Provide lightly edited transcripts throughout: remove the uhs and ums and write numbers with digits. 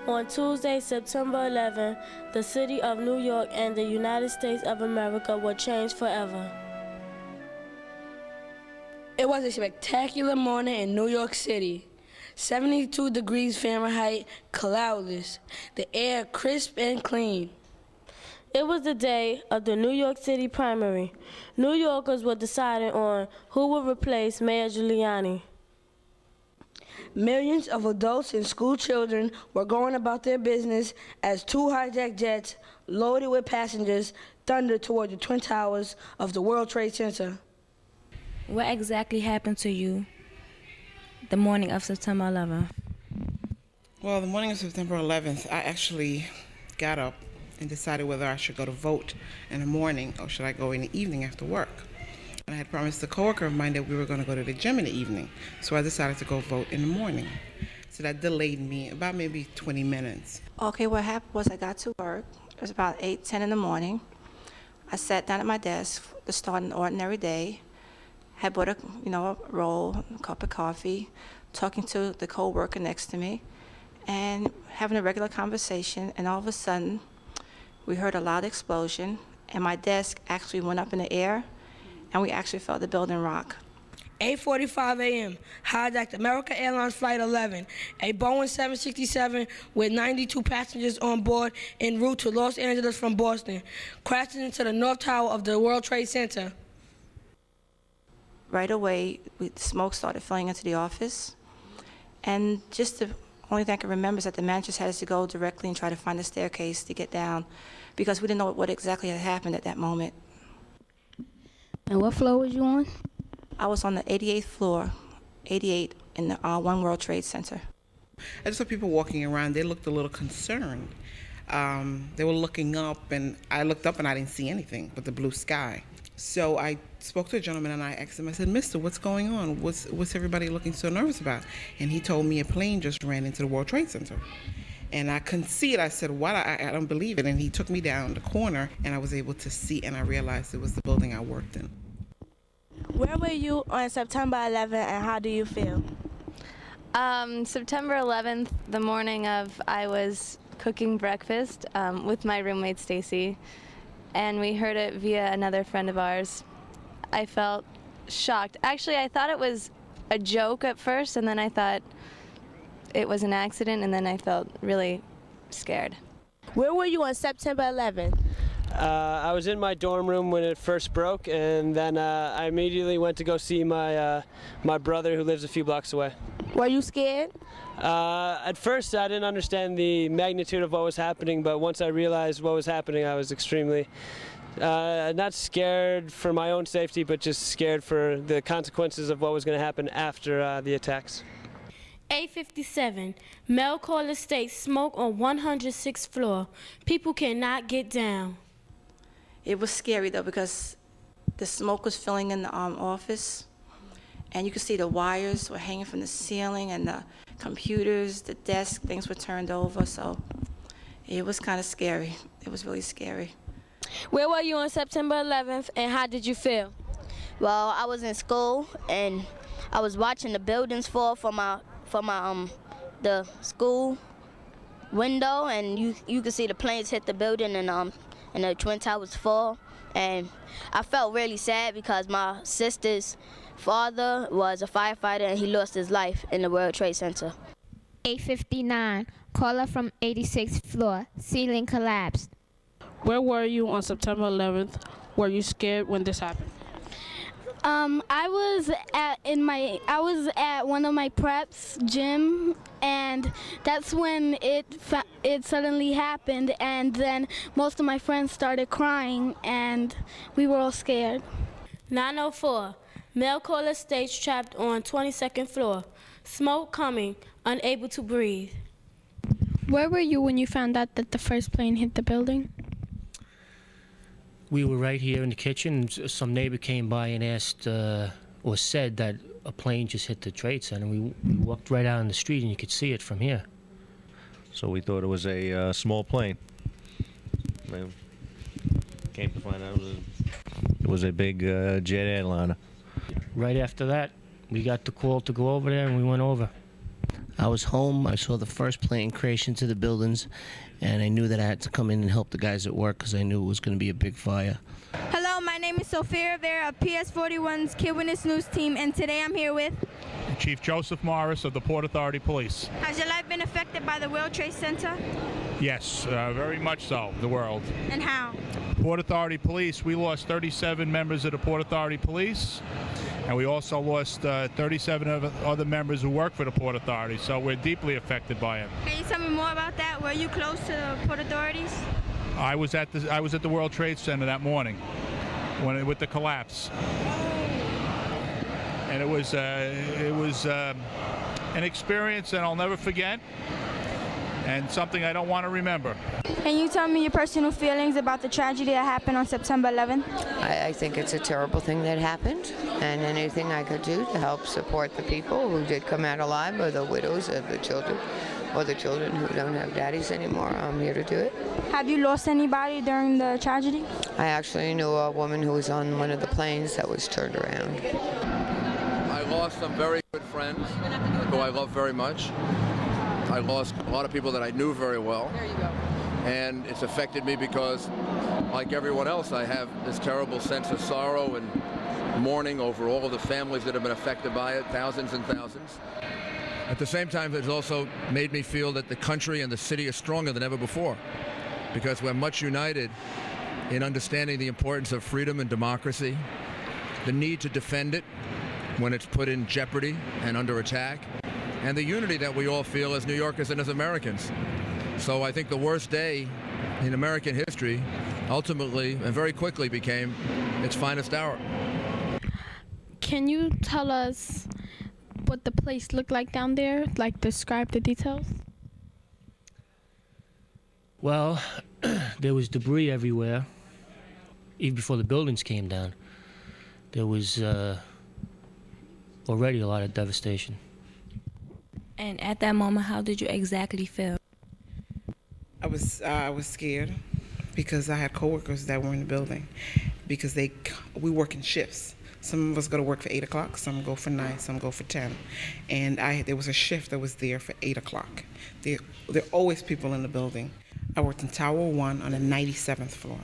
On Tuesday, September 11, the city of New York and the United States of America were changed forever. It was a spectacular morning in New York City. 72 degrees Fahrenheit, cloudless, the air crisp and clean. It was the day of the New York City primary. New Yorkers were deciding on who would replace Mayor Giuliani. Millions of adults and school children were going about their business as two hijacked jets loaded with passengers thundered toward the Twin Towers of the World Trade Center. What exactly happened to you the morning of September 11th? Well, the morning of September 11th, I actually got up and decided whether I should go to vote in the morning or should I go in the evening after work. And I had promised a coworker of mine that we were going to go to the gym in the evening, so I decided to go vote in the morning. So that delayed me about maybe 20 minutes. Okay, what happened was I got to work. It was about 8:10 in the morning. I sat down at my desk to start an ordinary day. Had bought a roll, a cup of coffee, talking to the coworker next to me, and having a regular conversation. And all of a sudden, we heard a loud explosion, and my desk actually went up in the air, and we actually felt the building rock. 8:45 a.m., hijacked American Airlines Flight 11, a Boeing 767 with 92 passengers on board en route to Los Angeles from Boston, crashed into the North Tower of the World Trade Center. Right away, smoke started filling into the office, and just the only thing I can remember is that the managers had us to go directly and try to find a staircase to get down, because we didn't know what exactly had happened at that moment. And what floor was you on? I was on the 88th floor, 88 in the One World Trade Center. I just saw people walking around. They looked a little concerned. They were looking up, and I looked up and I didn't see anything but the blue sky. So I spoke to a gentleman and I asked him, I said, "Mister, what's going on? What's everybody looking so nervous about?" And he told me a plane just ran into the World Trade Center. And I couldn't see it. I said, "What? I don't believe it." And he took me down the corner and I was able to see, and I realized it was the building I worked in. Where were you on September 11th, and how do you feel? September 11th, the morning of, I was cooking breakfast with my roommate Stacy, and we heard it via another friend of ours. I felt shocked. Actually, I thought it was a joke at first, and then I thought it was an accident, and then I felt really scared. Where were you on September 11th? I was in my dorm room when it first broke, and then I immediately went to go see my brother who lives a few blocks away. Were you scared? At first, I didn't understand the magnitude of what was happening, but once I realized what was happening, I was extremely not scared for my own safety, but just scared for the consequences of what was going to happen after the attacks. 8:57, Mel Caller states smoke on 106th floor. People cannot get down. It was scary though, because the smoke was filling in the office, and you could see the wires were hanging from the ceiling, and the computers, the desk, things were turned over, so it was kind of scary. It was really scary. Where were you on September 11th, and how did you feel? Well, I was in school, and I was watching the buildings fall from the school window, and you could see the planes hit the building, and the Twin Towers fall. And I felt really sad because my sister's father was a firefighter, and he lost his life in the World Trade Center. 8:59, caller from 86th floor, ceiling collapsed. Where were you on September 11th? Were you scared when this happened? I was at one of my preps gym, and that's when it suddenly happened, and then most of my friends started crying, and we were all scared. 9:04, Mel Caller states trapped on 22nd floor. Smoke coming, unable to breathe. Where were you when you found out that the first plane hit the building? We were right here in the kitchen. Some neighbor came by and asked or said that a plane just hit the Trade Center. We walked right out on the street and you could see it from here. So we thought it was a small plane. We came to find out it was a big jet airliner. Right after that, we got the call to go over there and we went over. I was home. I saw the first plane crash into the buildings, and I knew that I had to come in and help the guys at work because I knew it was going to be a big fire. Hello, my name is Sophia Rivera of PS41's Kid Witness News Team, and today I'm here with Chief Joseph Morris of the Port Authority Police. Has your life been affected by the World Trade Center? Yes, very much so, the world. And how? Port Authority Police, we lost 37 members of the Port Authority Police, and we also lost 37 other members who work for the Port Authority, so we're deeply affected by it. Can you tell me more about that? Were you close to the Port Authorities? I was at the World Trade Center that morning with the collapse. And it was an experience that I'll never forget, and something I don't want to remember. Can you tell me your personal feelings about the tragedy that happened on September 11th? I think it's a terrible thing that happened, and anything I could do to help support the people who did come out alive, or the widows of the children, or the children who don't have daddies anymore, I'm here to do it. Have you lost anybody during the tragedy? I actually knew a woman who was on one of the planes that was turned around. I lost some very good friends who I love very much. I lost a lot of people that I knew very well. There you go. And it's affected me because, like everyone else, I have this terrible sense of sorrow and mourning over all of the families that have been affected by it, thousands and thousands. At the same time, it's also made me feel that the country and the city are stronger than ever before, because we're much united in understanding the importance of freedom and democracy, the need to defend it when it's put in jeopardy and under attack, and the unity that we all feel as New Yorkers and as Americans. So I think the worst day in American history ultimately and very quickly became its finest hour. Can you tell us what the place looked like down there? Like, describe the details? Well, there was debris everywhere, even before the buildings came down. There was already a lot of devastation. And at that moment, how did you exactly feel? I was scared because I had coworkers that were in the building, because we work in shifts. Some of us go to work for 8 o'clock, some go for 9, some go for 10. And there was a shift that was there for 8 o'clock. There are always people in the building. I worked in Tower 1 on the 97th floor,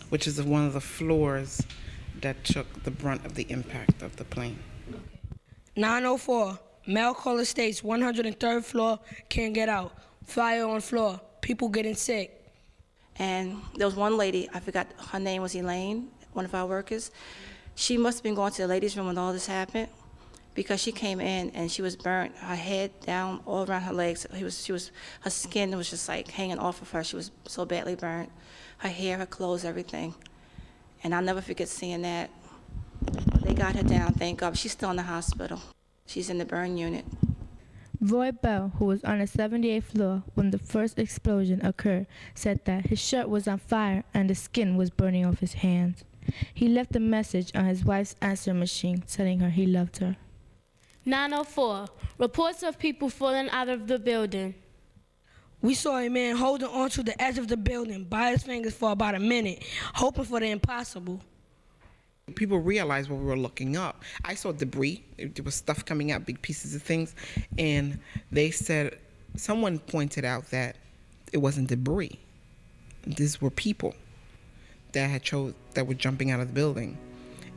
which is one of the floors that took the brunt of the impact of the plane. 904, Mel caller states 103rd floor, can't get out. Fire on floor, people getting sick. And there was one lady, I forgot, her name was Elaine, one of our workers. She must have been going to the ladies' room when all this happened, because she came in and she was burnt, her head down, all around her legs. Her skin was just like hanging off of her. She was so badly burnt. Her hair, her clothes, everything. And I'll never forget seeing that. They got her down, thank God. She's still in the hospital. She's in the burn unit. Roy Bell, who was on the 78th floor when the first explosion occurred, said that his shirt was on fire and the skin was burning off his hands. He left a message on his wife's answering machine telling her he loved her. 904, reports of people falling out of the building. We saw a man holding onto the edge of the building by his fingers for about a minute, hoping for the impossible. People realized when we were looking up. I saw debris. There was stuff coming out, big pieces of things. And they said, someone pointed out that it wasn't debris. These were people that were jumping out of the building.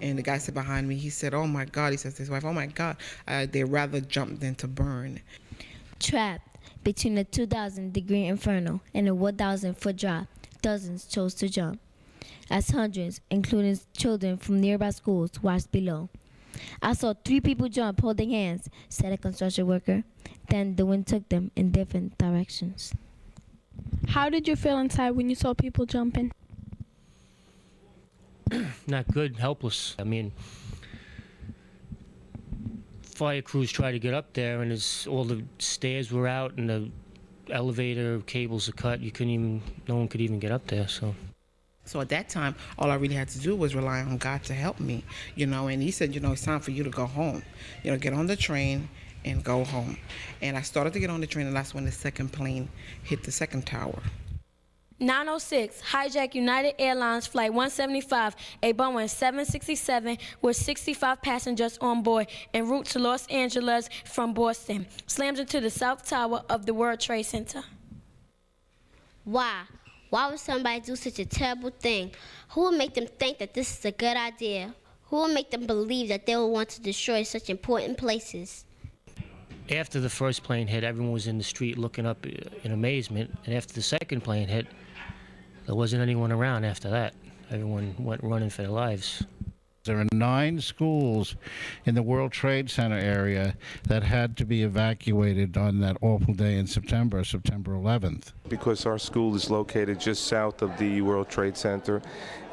And the guy said behind me, he said, oh my God, he says to his wife, oh my God, they'd rather jump than to burn. Trapped between the 2,000-degree inferno and a 1,000-foot drop, dozens chose to jump, as hundreds, including children from nearby schools, watched below. I saw 3 people jump holding hands, said a construction worker. Then the wind took them in different directions. How did you feel inside when you saw people jumping? Not good, helpless. I mean, fire crews tried to get up there, and all the stairs were out, and the elevator cables are cut. No one could even get up there. So at that time, all I really had to do was rely on God to help me, and he said, it's time for you to go home. Get on the train and go home. And I started to get on the train, and that's when the second plane hit the second tower. 9:06, hijack United Airlines Flight 175, a Boeing 767 with 65 passengers on board en route to Los Angeles from Boston. Slams into the South Tower of the World Trade Center. Why? Why would somebody do such a terrible thing? Who would make them think that this is a good idea? Who would make them believe that they would want to destroy such important places? After the first plane hit, everyone was in the street looking up in amazement. And after the second plane hit, there wasn't anyone around after that. Everyone went running for their lives. There are 9 schools in the World Trade Center area that had to be evacuated on that awful day in September 11th. Because our school is located just south of the World Trade Center,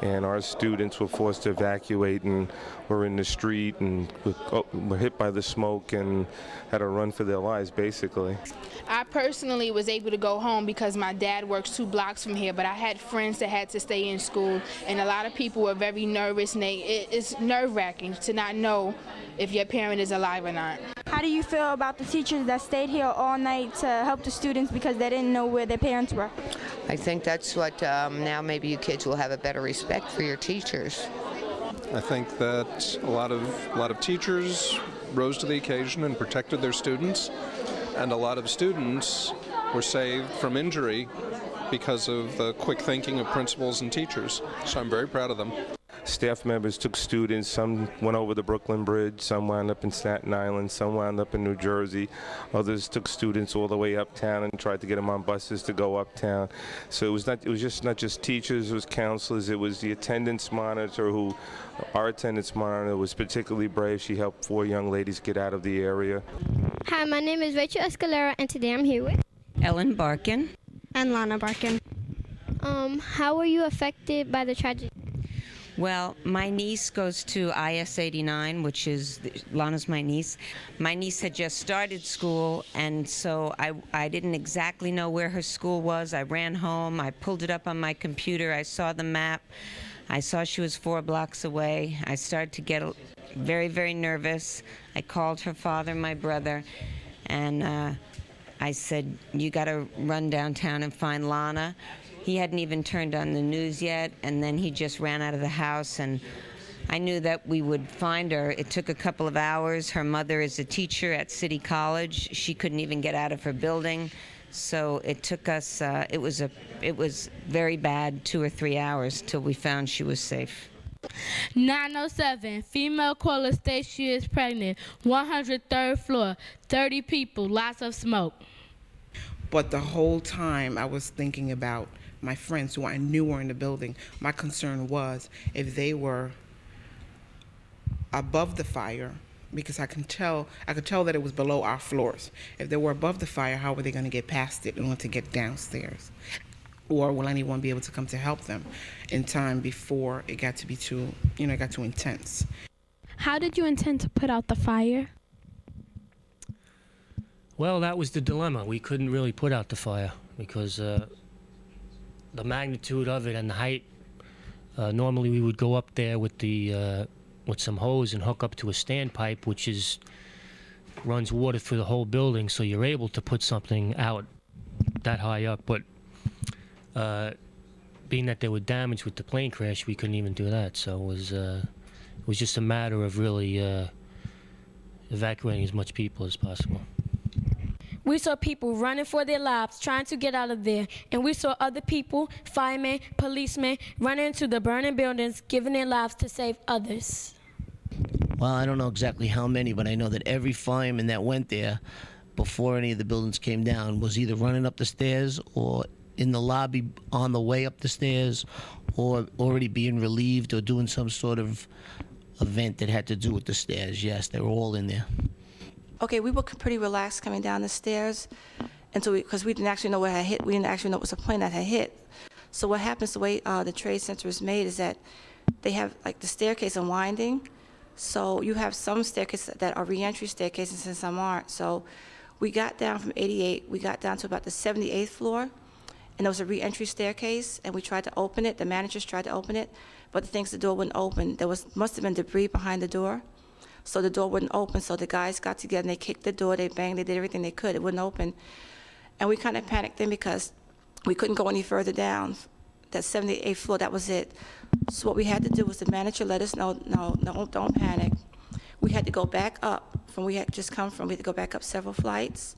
and our students were forced to evacuate and were in the street and were hit by the smoke and had to run for their lives, basically. I personally was able to go home because my dad works 2 blocks from here, but I had friends that had to stay in school, and a lot of people were very nervous, and it's nerve-wracking to not know if your parent is alive or not. How do you feel about the teachers that stayed here all night to help the students because they didn't know where their parents were? I think that's what now maybe you kids will have a better respect for your teachers. I think that a lot of teachers rose to the occasion and protected their students, and a lot of students were saved from injury because of the quick thinking of principals and teachers. So I'm very proud of them. Staff members took students, some went over the Brooklyn Bridge, some wound up in Staten Island, some wound up in New Jersey, others took students all the way uptown and tried to get them on buses to go uptown. So it was not just teachers, it was counselors, it was the attendance monitor our attendance monitor was particularly brave. She helped 4 young ladies get out of the area. Hi, my name is Rachel Escalera, and today I'm here with Ellen Barkin and Lana Barkin. How were you affected by the tragedy? Well, my niece goes to IS 89, which is, Lana's my niece. My niece had just started school, and so I didn't exactly know where her school was. I ran home, I pulled it up on my computer, I saw the map, I saw she was 4 blocks away. I started to get very, very nervous. I called her father, my brother, and I said, you gotta run downtown and find Lana. He hadn't even turned on the news yet, and then he just ran out of the house, and I knew that we would find her. It took a couple of hours. Her mother is a teacher at City College. She couldn't even get out of her building, so it took us, it was very bad, 2 or 3 hours till we found she was safe. 9:07, female caller states she is pregnant, 103rd floor, 30 people, lots of smoke. But the whole time I was thinking about my friends who I knew were in the building. My concern was if they were above the fire, because I could tell that it was below our floors. If they were above the fire, how were they going to get past it in order to get downstairs? Or will anyone be able to come to help them in time before it got to be too intense? How did you intend to put out the fire? Well, that was the dilemma. We couldn't really put out the fire because the magnitude of it and the height. Normally, we would go up there with some hose and hook up to a standpipe, which runs water through the whole building, so you're able to put something out that high up. But being that there were damage with the plane crash, we couldn't even do that. So it was just a matter of really evacuating as much people as possible. We saw people running for their lives, trying to get out of there, and we saw other people, firemen, policemen, running into the burning buildings, giving their lives to save others. Well, I don't know exactly how many, but I know that every fireman that went there before any of the buildings came down was either running up the stairs or in the lobby on the way up the stairs or already being relieved or doing some sort of event that had to do with the stairs. Yes, they were all in there. Okay, we were pretty relaxed coming down the stairs, and so because we didn't actually know what had hit, we didn't actually know it was a plane that had hit. So what happens, the way the Trade Center is made is that they have like the staircase unwinding. So you have some staircases that are re-entry staircases and some aren't. So we got down from 88, we got down to about the 78th floor, and there was a re-entry staircase, and we tried to open it. The managers tried to open it, but the door wouldn't open. There must have been debris behind the door. So the door wouldn't open, so the guys got together and they kicked the door, they banged, they did everything they could, it wouldn't open. And we kind of panicked then because We couldn't go any further down. That 78th floor, that was it. So what we had to do was the manager let us know, no, don't panic. We had to go back up from where we had just come from. We had to go back up several flights.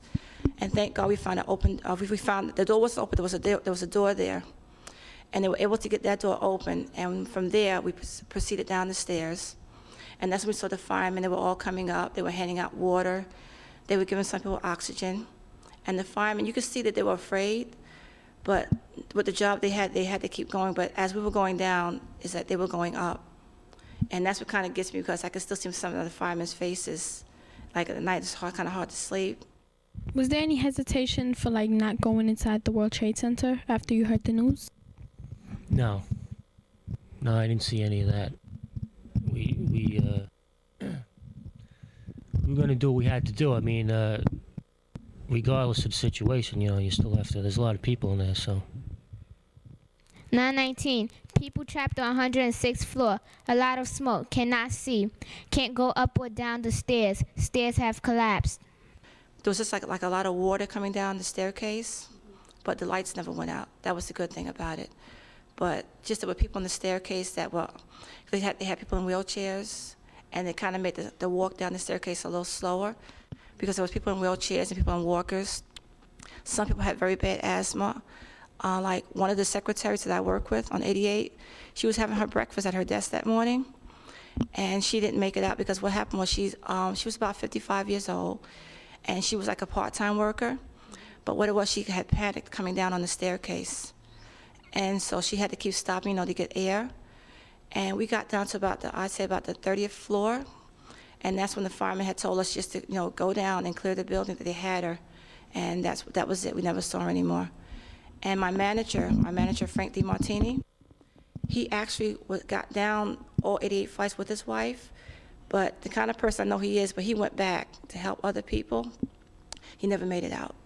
And thank God we found it open. We found the door was open. There was a door there. And they were able to get that door open. And from there, we proceeded down the stairs. And that's when we saw the firemen. They were all coming up. They were handing out water. They were giving some people oxygen. And the firemen, you could see that they were afraid. But with the job they had to keep going. But as we were going down, is that they were going up. And that's what kind of gets me, because I could still see some of the firemen's faces. Like at night, it's kind of hard to sleep. Was there any hesitation for like not going inside the World Trade Center after you heard the news? No, I didn't see any of that. We were going to do what we had to do. I mean, regardless of the situation, you still have to. There's a lot of people in there, so. 919. People trapped on 106th floor. A lot of smoke. Cannot see. Can't go up or down the stairs. Stairs have collapsed. There was just like a lot of water coming down the staircase, but the lights never went out. That was the good thing about it. But just there were people on the staircase that were, they had people in wheelchairs, and it kind of made the walk down the staircase a little slower, because there was people in wheelchairs and people in walkers. Some people had very bad asthma. Like one of the secretaries that I work with on 88, she was having her breakfast at her desk that morning, and she didn't make it out because what happened was she was about 55 years old, and she was like a part-time worker. But what it was, she had panicked coming down on the staircase, and so she had to keep stopping, to get air. And we got down to I'd say about the 30th floor, and that's when the fireman had told us just to, go down and clear the building, that they had her, and that was it. We never saw her anymore. And my manager, Frank DiMartini, he actually got down all 88 flights with his wife, but the kind of person I know he is, but he went back to help other people. He never made it out.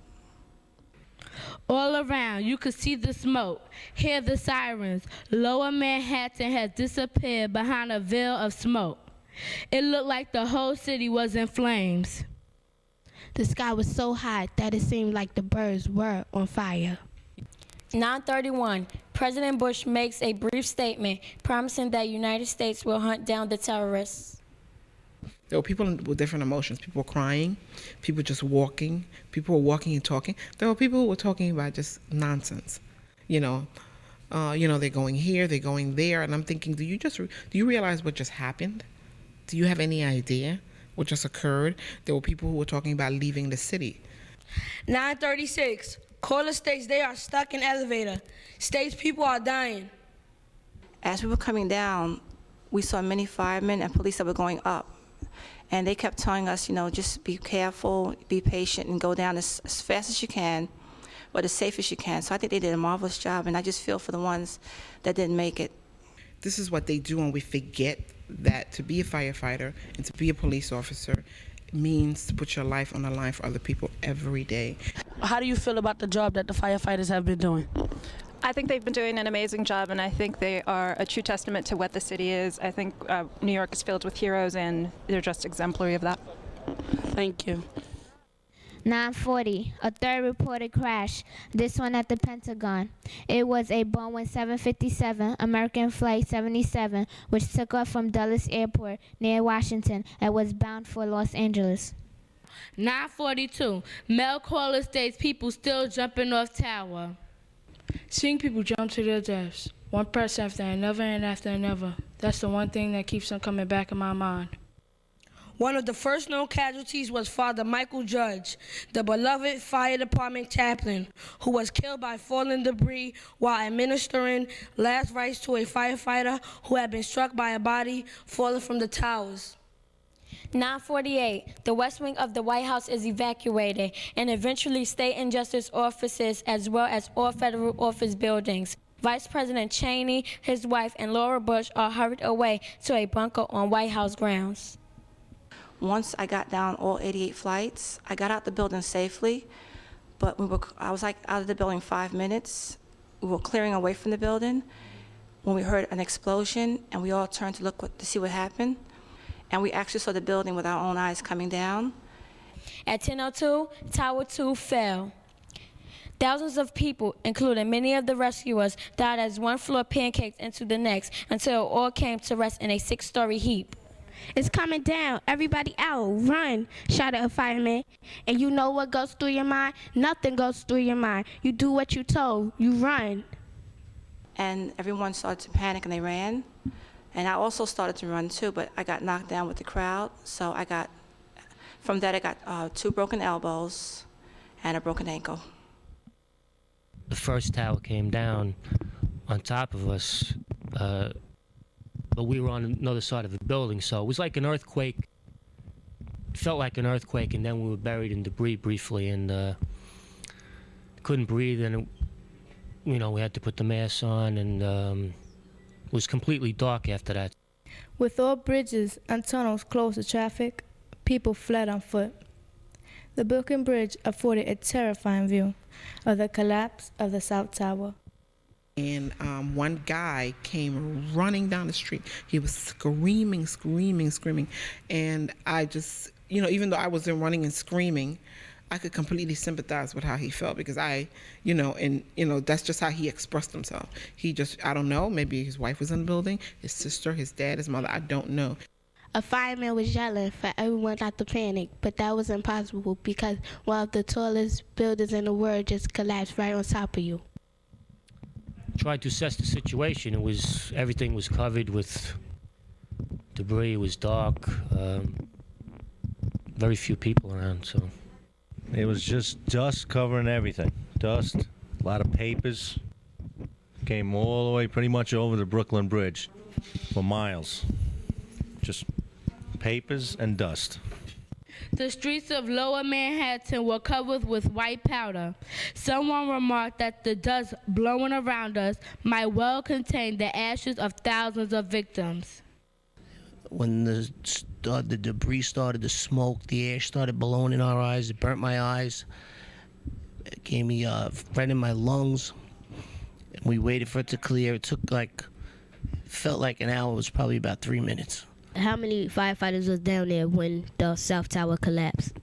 All around, you could see the smoke, hear the sirens. Lower Manhattan has disappeared behind a veil of smoke. It looked like the whole city was in flames. The sky was so hot that it seemed like the birds were on fire. 931, President Bush makes a brief statement promising that the United States will hunt down the terrorists. There were people with different emotions. People were crying, people just walking, people were walking and talking. There were people who were talking about just nonsense. They're going here, they're going there, and I'm thinking, do you realize what just happened? Do you have any idea what just occurred? There were people who were talking about leaving the city. 936. Caller states they are stuck in elevator. States people are dying. As we were coming down, we saw many firemen and police that were going up. And they kept telling us, just be careful, be patient, and go down as fast as you can, but as safe as you can. So I think they did a marvelous job, and I just feel for the ones that didn't make it. This is what they do when we forget that to be a firefighter and to be a police officer means to put your life on the line for other people every day. How do you feel about the job that the firefighters have been doing? I think they've been doing an amazing job, and I think they are a true testament to what the city is. I think New York is filled with heroes, and they're just exemplary of that. Thank you. 940, a third reported crash, this one at the Pentagon. It was a Boeing 757, American Flight 77, which took off from Dulles Airport near Washington and was bound for Los Angeles. 942, Mel caller states people still jumping off tower. Seeing people jump to their deaths, one person after another and after another, that's the one thing that keeps them coming back in my mind. One of the first known casualties was Father Michael Judge, the beloved fire department chaplain, who was killed by falling debris while administering last rites to a firefighter who had been struck by a body falling from the towers. 948, the West Wing of the White House is evacuated, and eventually state and justice offices as well as all federal office buildings. Vice President Cheney, his wife, and Laura Bush are hurried away to a bunker on White House grounds. Once I got down all 88 flights, I got out the building safely, but I was like out of the building 5 minutes. We were clearing away from the building when we heard an explosion, and we all turned to look to see what happened. And we actually saw the building with our own eyes coming down. At 10:02, Tower 2 fell. Thousands of people, including many of the rescuers, died as one floor pancaked into the next until it all came to rest in a 6-story heap. It's coming down. Everybody out. Run, shouted a fireman. And you know what goes through your mind? Nothing goes through your mind. You do what you told. You run. And everyone started to panic and they ran. And I also started to run too, but I got knocked down with the crowd. So from that I got 2 broken elbows and a broken ankle. The first tower came down on top of us, but we were on another side of the building, so it was like an earthquake. It felt like an earthquake, and then we were buried in debris briefly, and couldn't breathe, and we had to put the mask on, and it was completely dark after that. With all bridges and tunnels closed to traffic, people fled on foot. The Barkin Bridge afforded a terrifying view of the collapse of the South Tower. And one guy came running down the street. He was screaming. And I just, even though I wasn't running and screaming, I could completely sympathize with how he felt because that's just how he expressed himself. He just, I don't know, maybe his wife was in the building, his sister, his dad, his mother, I don't know. A fireman was yelling for everyone not to panic, but that was impossible because one of the tallest buildings in the world just collapsed right on top of you. Tried to assess the situation. Everything was covered with debris. It was dark. Very few people around, so. It was just dust covering everything. Dust, a lot of papers. Came all the way pretty much over the Brooklyn Bridge for miles. Just papers and dust. The streets of Lower Manhattan were covered with white powder. Someone remarked that the dust blowing around us might well contain the ashes of thousands of victims. When the debris started to smoke, the air started blowing in our eyes. It burnt my eyes. It gave me red in my lungs. And we waited for it to clear. It felt like an hour. It was probably about 3 minutes. How many firefighters was down there when the South Tower collapsed?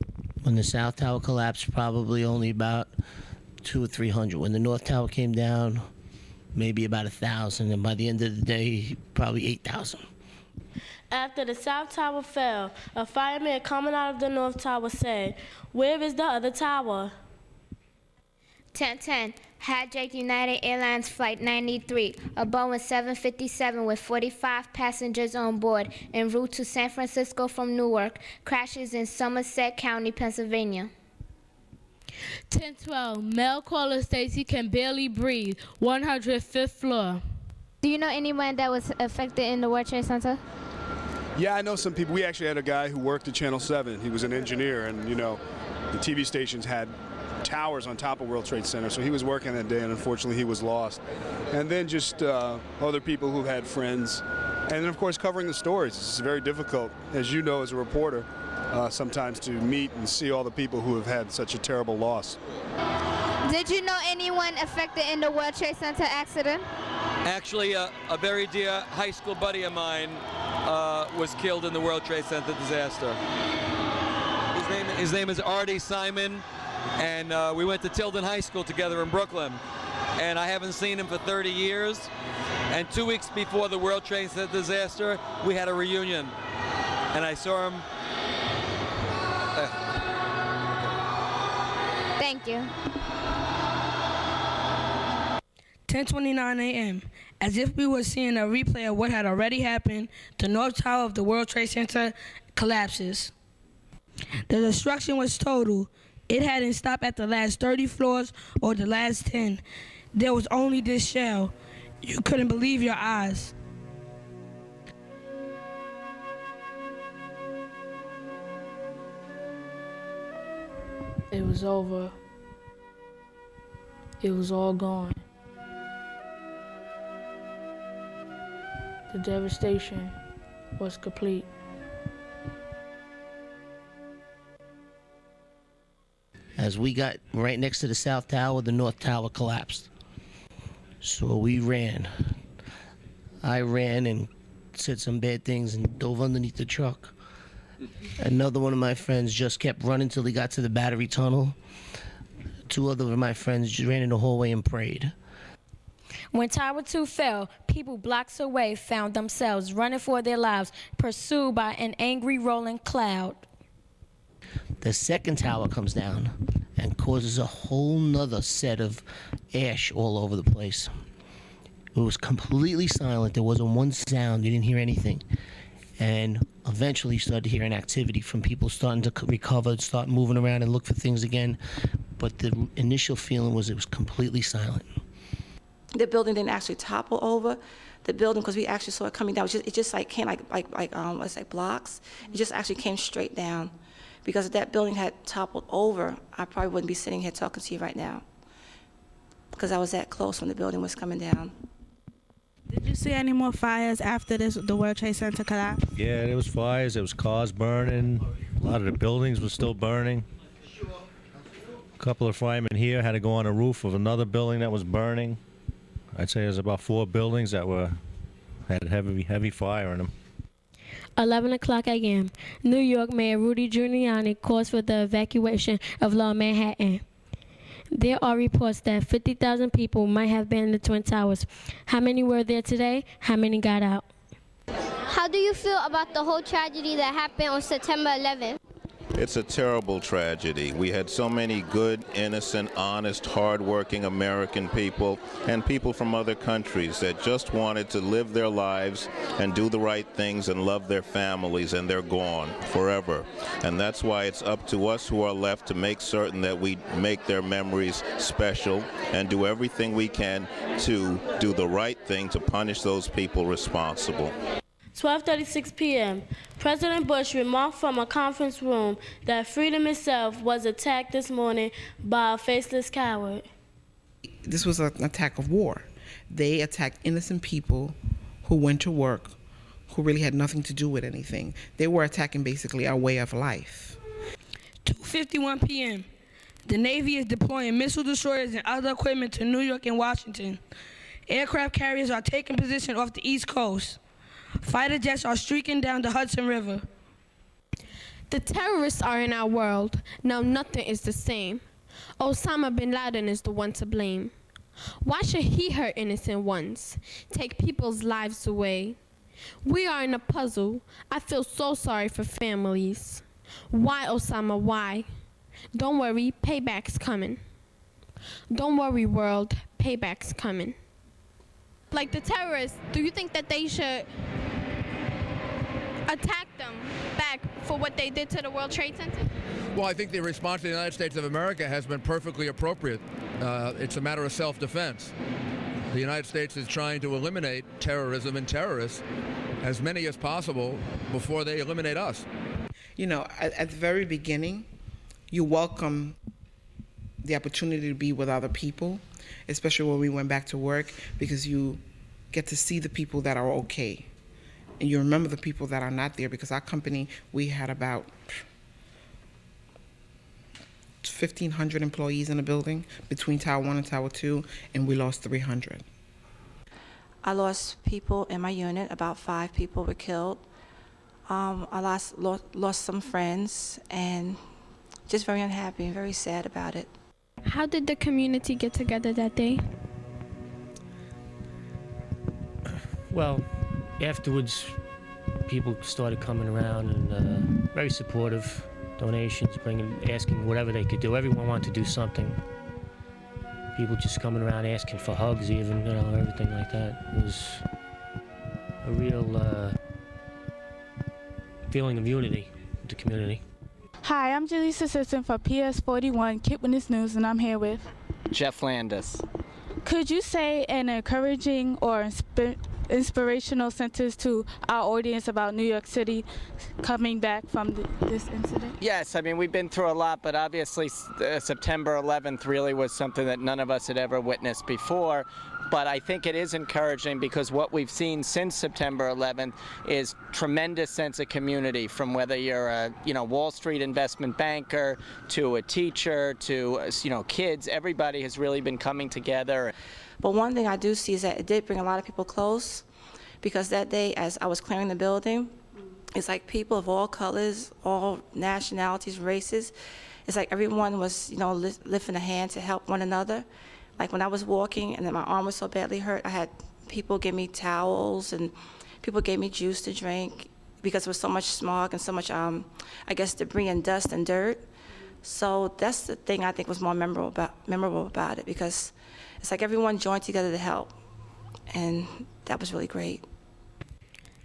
When the South Tower collapsed, probably only about 200 or 300. When the North Tower came down, maybe about 1,000. And by the end of the day, probably 8,000. After the South Tower fell, a fireman coming out of the North Tower said, "Where is the other tower?" 10:10, hijacked United Airlines Flight 93, a Boeing 757 with 45 passengers on board en route to San Francisco from Newark, crashes in Somerset County, Pennsylvania. 10:12, male caller states he can barely breathe, 105th floor. Do you know anyone that was affected in the World Trade Center? Yeah, I know some people. We actually had a guy who worked at Channel 7. He was an engineer, and the TV stations had towers on top of World Trade Center, so he was working that day, and unfortunately he was lost. And then just other people who had friends, and then of course covering the stories. It's very difficult, as you know, as a reporter, sometimes to meet and see all the people who have had such a terrible loss. Did you know anyone affected in the World Trade Center accident? Actually, a very dear high school buddy of mine was killed in the World Trade Center disaster. His name is Artie Simon, and we went to Tilden High School together in Brooklyn. And I haven't seen him for 30 years. And 2 weeks before the World Trade Center disaster, we had a reunion. And I saw him. Thank you. 10:29 a.m. As if we were seeing a replay of what had already happened, the North Tower of the World Trade Center collapses. The destruction was total. It hadn't stopped at the last 30 floors or the last 10. There was only this shell. You couldn't believe your eyes. It was over. It was all gone. The devastation was complete. As we got right next to the South Tower, the North Tower collapsed. So we ran. I ran and said some bad things and dove underneath the truck. Another one of my friends just kept running till he got to the battery tunnel. two other of my friends just ran in the hallway and prayed. When Tower 2 fell, people blocks away found themselves running for their lives, pursued by an angry rolling cloud. The second tower comes down and causes a whole nother set of ash all over the place. It was completely silent. There wasn't one sound. You didn't hear anything. And eventually you started hearing activity from people starting to recover, start moving around and look for things again. But the initial feeling was it was completely silent. The building didn't actually topple over. The building, because we actually saw it coming down, it just like came it's like blocks. It just actually came straight down. Because if that building had toppled over, I probably wouldn't be sitting here talking to you right now. Because I was that close when the building was coming down. Did you see any more fires after the World Trade Center collapsed? Yeah, there was fires. There was cars burning. A lot of the buildings were still burning. A couple of firemen here had to go on the roof of another building that was burning. I'd say there's about 4 buildings that had heavy fire in them. 11 o'clock a.m. New York Mayor Rudy Giuliani calls for the evacuation of Lower Manhattan. There are reports that 50,000 people might have been in the Twin Towers. How many were there today? How many got out? How do you feel about the whole tragedy that happened on September 11th? It's a terrible tragedy. We had so many good, innocent, honest, hardworking American people and people from other countries that just wanted to live their lives and do the right things and love their families, and they're gone forever. And that's why it's up to us who are left to make certain that we make their memories special and do everything we can to do the right thing to punish those people responsible. 12:36 p.m. President Bush remarked from a conference room that freedom itself was attacked this morning by a faceless coward. This was an attack of war. They attacked innocent people who went to work, who really had nothing to do with anything. They were attacking basically our way of life. 2:51 p.m. The Navy is deploying missile destroyers and other equipment to New York and Washington. Aircraft carriers are taking position off the East Coast. Fighter jets are streaking down the Hudson River. The terrorists are in our world. Now nothing is the same. Osama bin Laden is the one to blame. Why should he hurt innocent ones, take people's lives away? We are in a puzzle. I feel so sorry for families. Why, Osama, why? Don't worry, payback's coming. Don't worry, world, payback's coming. Like the terrorists, do you think that they should attack them back for what they did to the World Trade Center? Well, I think the response to the United States of America has been perfectly appropriate. It's a matter of self-defense. The United States is trying to eliminate terrorism and terrorists, as many as possible, before they eliminate us. You know, at the very beginning, you welcome the opportunity to be with other people, especially when we went back to work, because you get to see the people that are okay. And you remember the people that are not there, because our company, we had about 1,500 employees in the building between Tower 1 and Tower 2, and we lost 300. I lost people in my unit. About 5 people were killed. I lost some friends, and just very unhappy and very sad about it. How did the community get together that day? Well, afterwards, people started coming around and very supportive, donations, asking whatever they could do. Everyone wanted to do something. People just coming around asking for hugs, even, you know, everything like that. It was a real feeling of unity with the community. Hi, I'm Jaleesa Assistant for PS41 Kid Witness News, and I'm here with Jeff Landis. Could you say an encouraging or inspirational sentence to our audience about New York City coming back from this incident? Yes, I mean, we've been through a lot, but obviously September 11th really was something that none of us had ever witnessed before. But I think it is encouraging, because what we've seen since September 11th is tremendous sense of community, from whether you're a Wall Street investment banker to a teacher to kids. Everybody has really been coming together. But one thing I do see is that it did bring a lot of people close, because that day, as I was clearing the building, it's like people of all colors, all nationalities, races. it's like everyone was, lifting a hand to help one another. Like when I was walking and then my arm was so badly hurt, I had people give me towels and people gave me juice to drink because there was so much smog and so much, debris and dust and dirt. So that's the thing I think was more memorable about it, because it's like everyone joined together to help, and that was really great.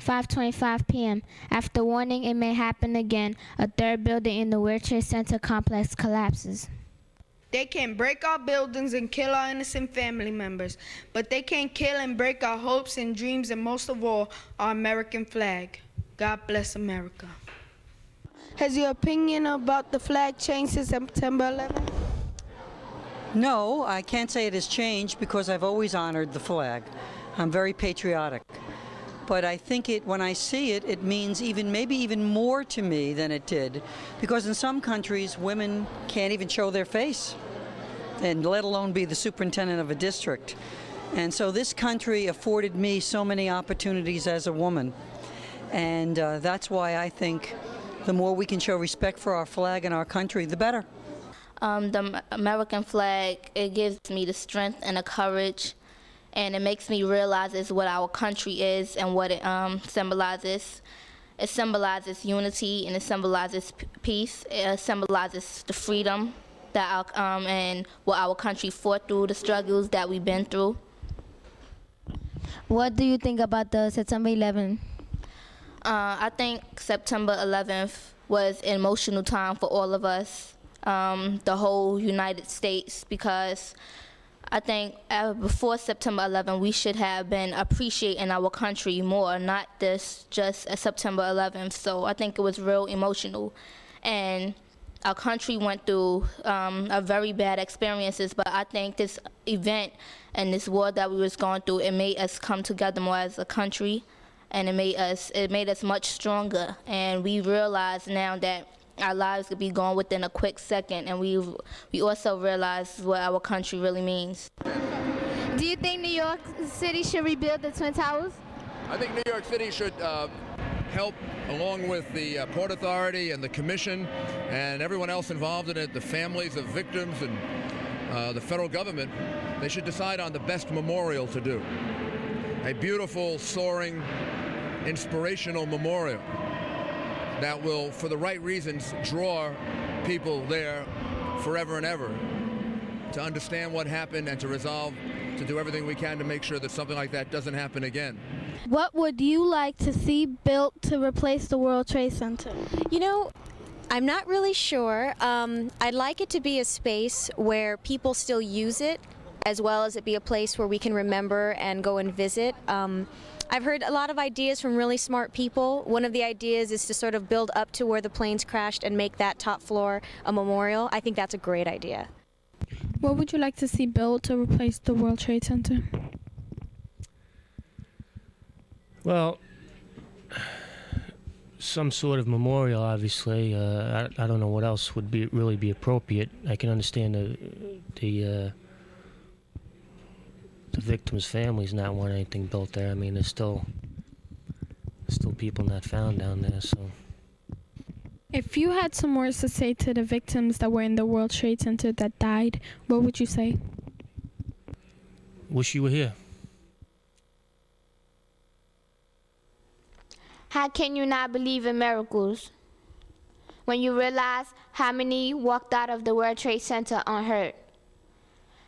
5:25 p.m. After warning it may happen again, a third building in the World Trade Center complex collapses. They can break our buildings and kill our innocent family members, but they can't kill and break our hopes and dreams, and most of all, our American flag. God bless America. Has your opinion about the flag changed since September 11th? No, I can't say it has changed because I've always honored the flag. I'm very patriotic. But I think when I see it, it means maybe even more to me than it did. Because in some countries, women can't even show their face, and let alone be the superintendent of a district. And so this country afforded me so many opportunities as a woman. And that's why I think the more we can show respect for our flag and our country, the better. The American flag, it gives me the strength and the courage, and it makes me realize what our country is and what it symbolizes. It symbolizes unity, and it symbolizes peace. It symbolizes the freedom that and what our country fought through, the struggles that we've been through. What do you think about the September 11th? I think September 11th was an emotional time for all of us, the whole United States, because I think before September 11th, we should have been appreciating our country more, not just September 11th. So I think it was real emotional. And our country went through a very bad experiences, but I think this event and this war that we was going through, it made us come together more as a country, and it made us much stronger. And we realize now that our lives could be gone within a quick second, and we also realize what our country really means. Do you think New York City should rebuild the Twin Towers? I think New York City should help, along with the Port Authority and the Commission and everyone else involved in it, the families of victims and the federal government. They should decide on the best memorial to do. A beautiful, soaring, inspirational memorial that will, for the right reasons, draw people there forever and ever to understand what happened and to do everything we can to make sure that something like that doesn't happen again. What would you like to see built to replace the World Trade Center? I'm not really sure. I'd like it to be a space where people still use it, as well as it be a place where we can remember and go and visit. I've heard a lot of ideas from really smart people. One of the ideas is to sort of build up to where the planes crashed and make that top floor a memorial. I think that's a great idea. What would you like to see built to replace the World Trade Center? Well, some sort of memorial, obviously. I don't know what else would really be appropriate. I can understand the victims' families not want anything built there. I mean, there's still people not found down there, so. If you had some words to say to the victims that were in the World Trade Center that died, what would you say? Wish you were here. How can you not believe in miracles when you realize how many walked out of the World Trade Center unhurt?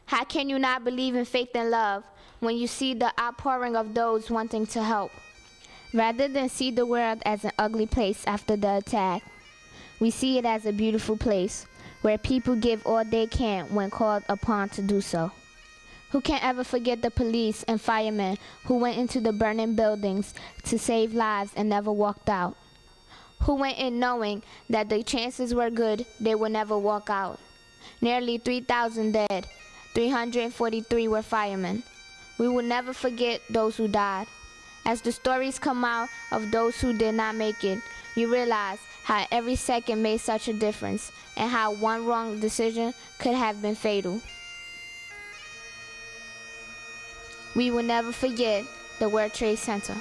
How can you not believe in faith and love when you see the outpouring of those wanting to help? Rather than see the world as an ugly place after the attack, we see it as a beautiful place where people give all they can when called upon to do so. Who can ever forget the police and firemen who went into the burning buildings to save lives and never walked out? Who went in knowing that the chances were good they would never walk out? Nearly 3,000 dead. 343 were firemen. We will never forget those who died. As the stories come out of those who did not make it, you realize how every second made such a difference and how one wrong decision could have been fatal. We will never forget the World Trade Center.